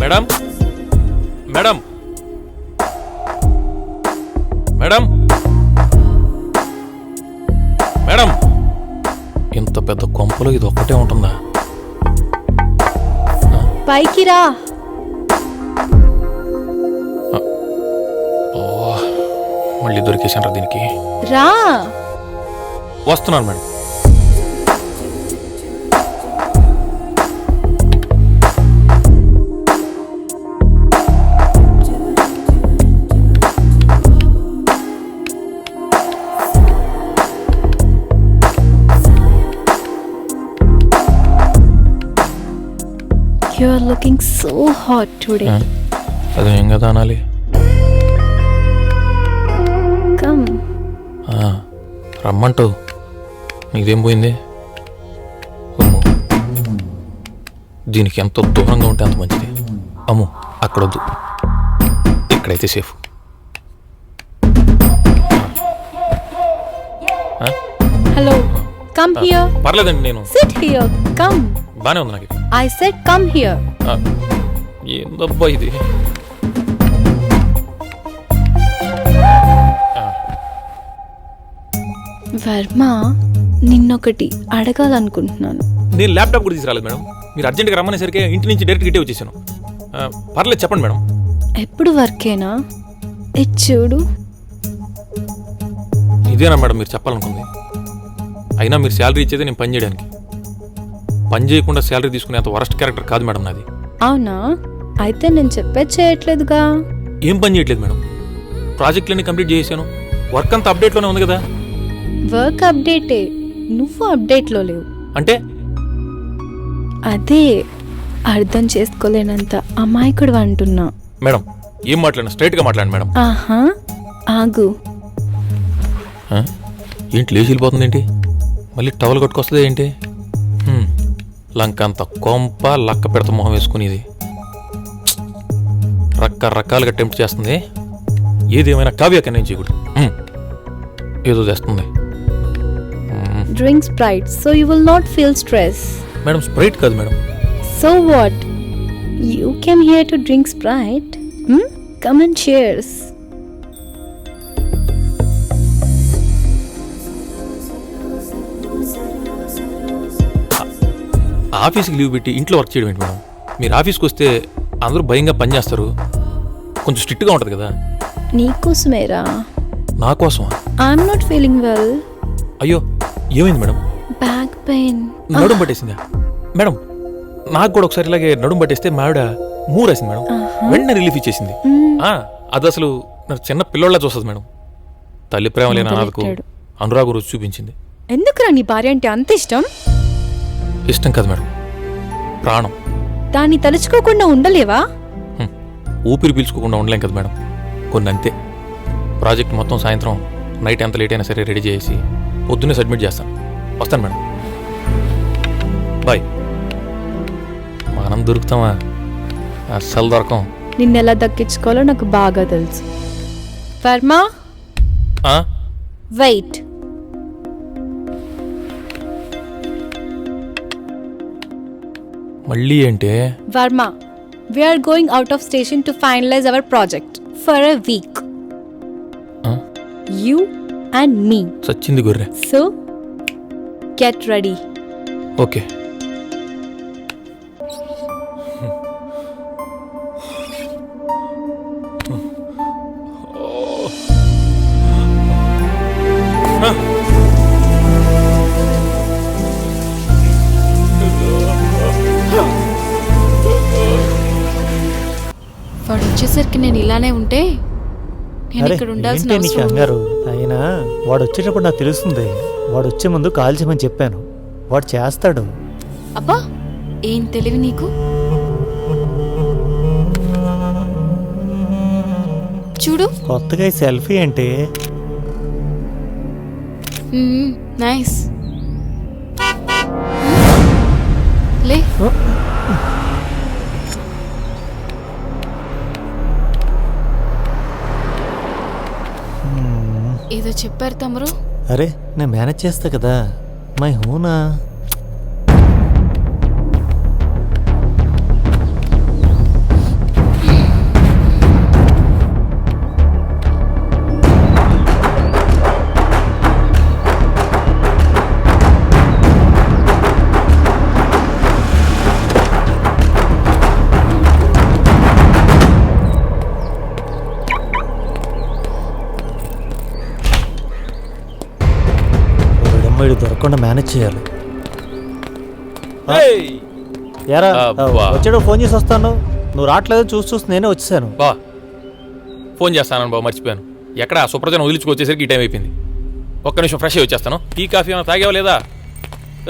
Madam madam madam madam ఇంత పెద్ద కొంపలో ఇది ఒక్కటే ఉంటుందా? పైకి రా. మళ్ళీ దొరికేసాను రా దీనికి. రా. వస్తున్నాను madam. You are looking so hot today. అదేం కదా అనాలి. Come. రమ్మంటావు, నీదేం పోయింది? అమ్ము, దీనికి ఎంత దూరంగా ఉంటే అంత మంచిది. అమ్ము అక్కడొద్దు, ఇక్కడైతే సేఫ్. Hello. Come here. పర్లేదండి, నేను Sit here. Come. బానే ఉంది నాకు. I said come here. ఏందబ్బా ఇది? వర్మ, నిన్నొకటి అడగాలనుకుంటున్నాను. నేను ల్యాప్టాప్ కూడా తీసుకురాలేదు మేడం. మీరు అర్జెంట్గా రమ్మనేసరికి ఇంటి నుంచి డైరెక్ట్ గిట్టే వచ్చేసాను. పర్లేదు చెప్పండి మేడం. ఎప్పుడు వర్కేనా? ఇది చూడు. ఇదేనా మేడం మీరు చెప్పాలనుకుంది? అయినా మీరు శాలరీ ఇచ్చేది నేను పని చేయడానికి. పని చేయకుండా శాలరీ తీసుకునే అంత వరస్ట్ క్యారెక్టర్ కాదు మేడం నాది. అవునా? అయితే నేను చెప్పేది చేయట్లేదుగా. ఏం పని చేయట్లేదు మేడం? ప్రాజెక్టులన్నీ కంప్లీట్ చేసాను. వర్క్ అంతా అప్డేట్లోనే ఉంది కదా. వర్క్ అప్డేటే, నువ్వు అప్డేట్లో లేవు. అంటే అదే అర్థం చేసుకోలేనంత అమాయకుడు అంటున్నా. మేడం ఏం మాట్లాడినా స్ట్రైట్గా మాట్లాడండి మేడం. ఆహా, ఆగు. ఏంటి లేచి వెళ్ళిపోతుంది ఏంటి? మళ్ళీ టవల్ కొట్టుకొస్తుంది ఏంటి? లంక అంత కొంప లక్క పెడత మొహం వేసుకునేది. రకరకాలుగా టెంప్ట్ చేస్తుంది. ఏదేమైనా కావ్యాక నేను చేయకూడదు. ఏదో చేస్తుంది. Drink Sprite so you will not feel stress. Madam Sprite కాదు madam. So what? You came here to drink Sprite. Come and cheers. ఆఫీస్కి లీవ్ పెట్టి ఇంట్లో వర్క్ చేయడం ఏంటి మేడం? మీరు ఆఫీస్కి వస్తే అందరూ భయంగా పనిచేస్తారు, కొంచెం స్ట్రిక్ట్గా ఉంటుంది కదా. నీకోసమేరా. నా కోసమా? I'm not feeling well. అయ్యో ఏమైంది మేడం? Back pain. నడుము పట్టేసిందా మేడం? నాకు కూడా ఒకసారి ఇలాగే నడుము పట్టేస్తే మావిడ మూరేసింది మేడం. వెంటనే రిలీఫ్ ఇచ్చేసింది. అది అసలు నాకు చిన్న పిల్లోళ్ళ చూస్తుంది మేడం. తల్లి ప్రేమ లేని అనాథకు అనురాగు రుచి చూపించింది. ఎందుకురా నీ భార్య అంటే అంత ఇష్టం? ఇష్టం కాదు మేడం, ప్రాణం. దాన్ని తలుచుకోకుండా ఉండలేవా? ఊపిరి పీల్చుకోకుండా ఉండలేం కదా మేడం. కొన్ని అంతే. ప్రాజెక్ట్ మొత్తం సాయంత్రం నైట్ ఎంత లేట్ అయినా సరే రెడీ చేసి పొద్దున్నే సబ్మిట్ చేస్తాను. వస్తాను మేడం. బాయ్. మనం దొరుకుతామా? అస్సలు దొరకం. నిన్నెలా దక్కించుకోవాలో నాకు బాగా తెలుసు. వర్మ, వెయిట్. మళ్ళీ ఏంటే? Varma, we are going out of station to finalize our project for a week. You and me. సచ్చింది గొర్రె. So, get ready. ఓకే. వాడు వచ్చేసరికి నేను ఇలానే ఉంటే నేను ఇక్కడ ఉండాల్సిన అవసరం కంగారు. అయినా వాడు వచ్చేటప్పుడు నాకు తెలుస్తుంది. వాడు వచ్చే ముందు కాల్ చేయమని చెప్పాను. వాడు చేస్తాడు. అబ్బా, ఏం తెలివి నీకు. చూడు కొత్తగా ఈ సెల్ఫీ అంటే నైస్. లే. ఏదో చెప్పారు తమరు. అరే నేను మేనేజ్ చేస్తా కదా, మై హూనా. వీడు దొరకకుండా మేనేజ్ చేయాలి. యారా అబ్బా. వచ్చాడు, ఫోన్ చేసి వస్తాను. నువ్వు రావట్లేదు, చూసి నేనే వచ్చేసాను. బా ఫోన్ చేస్తాను బాబు, మర్చిపోయాను. ఎక్కడ సుప్రజను వదిలించుకొచ్చేసరికి ఈ టైం అయిపోయింది. ఒక్క నిమిషం ఫ్రెష్ అయ్యి వచ్చేస్తాను. టీ కాఫీ ఏమైనా తాగేవా లేదా?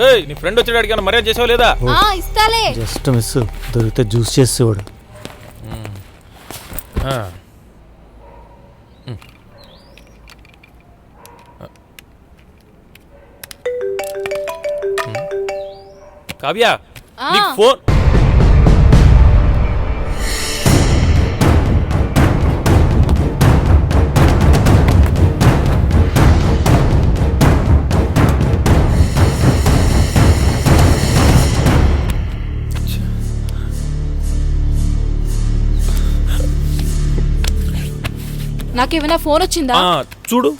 ఏయ్ నీ ఫ్రెండ్ వచ్చేటాడికి ఏమైనా మర్యాద చేసావా లేదా? ఇస్తాలే. జస్ట్ మిస్, దొరికితే జ్యూస్ చేసేవాడు. కావ్య నీకు ఫోన్. నాకేమైనా ఫోన్ వచ్చిందా? చూడు.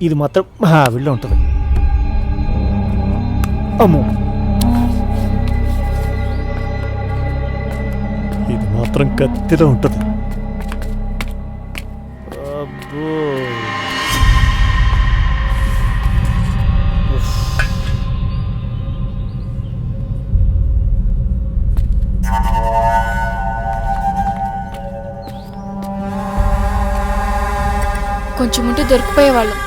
ఇది మాత్రం వీళ్ళు ఉంటుంది. అమ్మో, ఇది మాత్రం కత్తిలో ఉంటుంది. అబ్బో, కొంచెం ఉంటే దొరికిపోయేవాళ్ళం.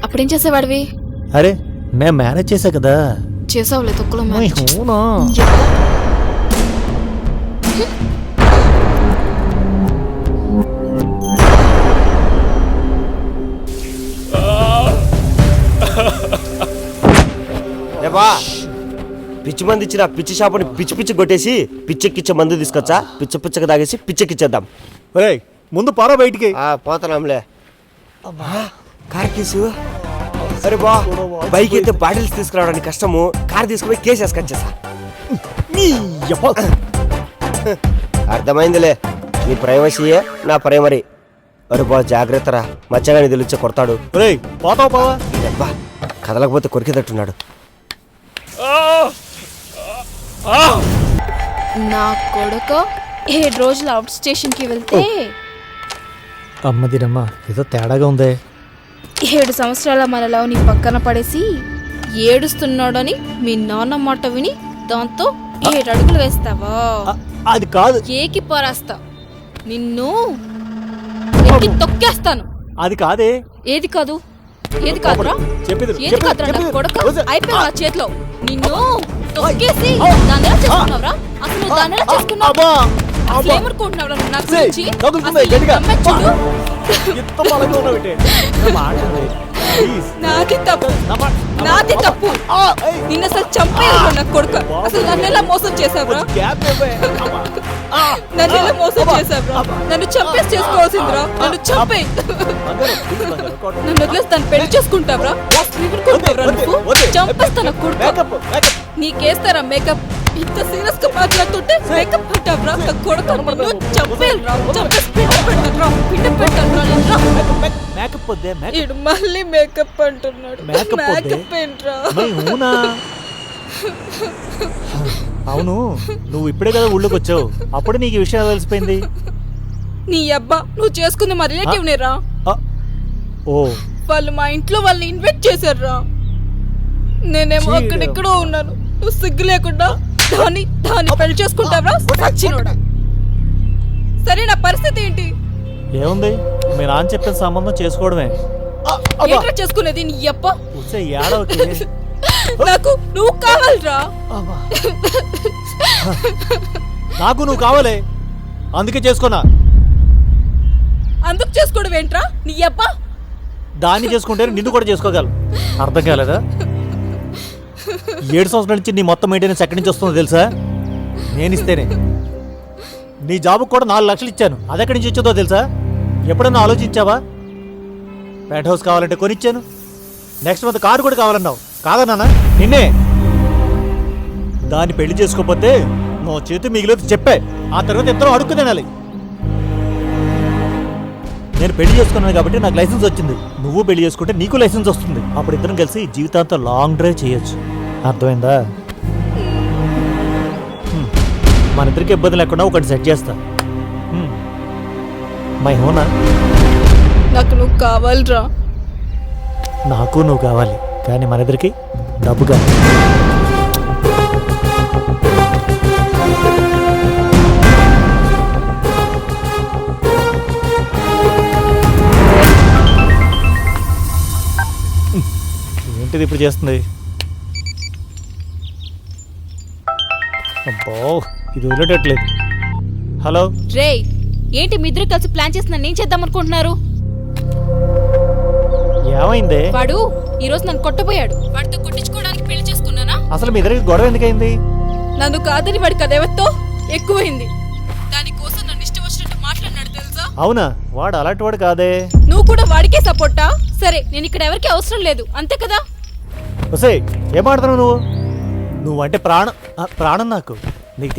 అప్పుడేం చేసేవాడివి? అరే నేను మేనేజ్ చేశా కదా. చేసావులే తొక్కులో మై హూనా. ఏవా పిచ్చి మంది ఇచ్చిన పిచ్చి షాపుని పిచ్చి పిచ్చి కొట్టేసి పిచ్చెక్కిచ్చే మందు తీసుకొచ్చా, పిచ్చ పిచ్చకి తాగేసి పిచ్చెక్కిచ్చేద్దాం. ఒరేయ్ ముందు పారా బయటికి. పోతాంలే. Car case. అరే బా, బైక్ అయితే బాటిల్స్ తీసుకురావడానికి కష్టము, కార్ తీసుకుపోయి కేసు వేసుకొచ్చేసా. అర్థమైందిలే, నీ ప్రైవసీయే నా ప్రైమరీ. అరే బా జాగ్రత్తరా, మచ్చగాని తెలిచే కొడతాడు. ఒరేయ్ పోతావు పావా. బా కదలకపోతే కొరికేటట్టున్నాడు. నా కొడుకు 7 రోజులు అవుట్ స్టేషన్ కి వెళ్తే అమ్మదినమ్మ ఏదో తేడాగా ఉందే. 7 సంవత్సరాల మనలో నీ పక్కన పడేసి ఏడుస్తున్నాడని మీ నాన్న మాట విని దాంతో 7 అడుగులు వేస్తావా? అది కాదు. ఏకి పారేస్తా నిన్ను, ఎక్కి తొక్కేస్తాను. అది కాదే. ఏది కాదు? ఏది కాదురా? ఏది కాదురా నా కొడుకు? అయిపోయావు నా చేతిలో. నిన్ను తొక్కేసి దాన్ని ఎలా చేసుకున్నావురా? అసలు నువ్వు దాన్ని ఎలా చేసుకున్నావు? అసలు ఏమనుకుంటున్నావురా నువ్వు నా గురించి? అసలు నాది తప్పు, నాది తప్పు. నిన్ను అసలు చంపేయాలి నా కొడుకు. అసలు నన్ను ఎలా మోసం చేసావురా? నన్ను ఎలా మోసం చేసావురా? నన్ను చంపేసి చేసుకోవాల్సిందిరా. నన్ను చంపే, నన్ను వదిలేసి దాన్ని పెళ్లి చేసుకుంటావురా? నువ్వు చంపేస్తా నా కొడుకు. నీకేస్తారా మేకప్? ఇంత సీరియస్ గా మాట్లాడుతుంటే మేకప్ అంటావురా? నా కొడుకు నిన్ను చంపేయాలిరా. చంపేసి పిండి పెట్టాలిరా. ఈడు మళ్ళీ మేకప్ అంటున్నాడు. మేకప్ ఏంట్రా? అవును, నువ్వు ఇప్పుడే కదా ఊళ్ళోకి వచ్చావు, అప్పుడు నీకు ఈ విషయం తెలిసిపోయింది. నీ అబ్బా, నువ్వు చేసుకుంది మా రిలేటివ్ నేరా? ఓ, వాళ్ళు మా ఇంట్లో వాళ్ళని ఇన్వైట్ చేశారురా. నేనేమో అక్కడెక్కడో ఉన్నాను. నువ్వు సిగ్గు లేకుండా దాన్ని పెళ్లి చేసుకుంటావరా? సచ్చినోడా. సరే నా పరిస్థితి ఏంటి? ఏముంది, మీ నాన్న చెప్పిన సంబంధం చేసుకోవడమే. ఏంట్రా చేసుకునేది? నీ అప్ప ఏడవకి. నాకు నువ్వు కావాలిరా. నాకు నువ్వు కావాలే, అందుకే చేసుకున్నా. అందుకు చేసుకోవడం ఏంట్రా? నీ అప్ప దాన్ని చేసుకుంటే నిన్ను కూడా చేసుకోగలను. అర్థం కాలేదా? 7 సంవత్సరాల నుంచి నీ మొత్తం మెయింటెనెన్స్ ఎక్కడి నుంచి వస్తుందో తెలుసా? నేను ఇస్తేనే. నీ జాబుకు కూడా 4 లక్షలు ఇచ్చాను, అది ఎక్కడి నుంచి వచ్చేదో తెలుసా? ఎప్పుడన్నా ఆలోచించావా? పెంట్ హౌస్ కావాలంటే కొనిచ్చాను, నెక్స్ట్ మంత్ కారు కూడా కావాలన్నావు, కాదన్నా నిన్నే. దాన్ని పెళ్లి చేసుకోకపోతే నువ్వు చేతి మిగిలేదు చెప్పే, ఆ తర్వాత ఇద్దరు అడుక్కు తినాలి. నేను పెళ్లి చేసుకున్నాను కాబట్టి నాకు లైసెన్స్ వచ్చింది, నువ్వు పెళ్లి చేసుకుంటే నీకు లైసెన్స్ వస్తుంది. అప్పుడు ఇద్దరం కలిసి జీవితాంతం లాంగ్ డ్రైవ్ చేయొచ్చు, అర్థమైందా? మన ఇద్దరికి ఇబ్బంది లేకుండా ఒకటి సెట్ చేస్తా. మై హోనా? నాకు నువ్వు కావాలిరా. నాకు నువ్వు కావాలి, కానీ మన ఇద్దరికి డబ్బు కావాలి. ఏంటిది ఇప్పుడు చేస్తుంది? అబ్బో, ఇది వదిలేటట్లేదు. హలో, రే ఏంటి మీ ఇద్దరు కలిసి ప్లాన్ చేసిన నేను చేద్దాం అనుకుంటున్నారు? ఏమైంది? వాడు ఈ రోజు నన్ను కొట్టబోయాడు, వాడితో కొట్టించుకోవడానికి పెళ్లి చేసుకున్నానా? అసలు మీ ఇద్దరికి గొడవ ఎందుకైంది? నన్ను కాదని వాడి కదేవత్తో ఎక్కువైంది, దానికోసం నన్ను ఇష్టం వచ్చినట్టు మాట్లాడినాడు తెలుసా? అవునా? వాడు అలాంటి వాడు కాదే. నువ్వు కూడా వాడికే సపోర్టా? సరే నేను ఇక్కడ ఎవరికి అవసరం లేదు అంతే కదా? ఒసేయ్, ఏం ఆడుతున్నావు నువ్వు? నువ్వంటే ప్రాణం నాకు. నీకు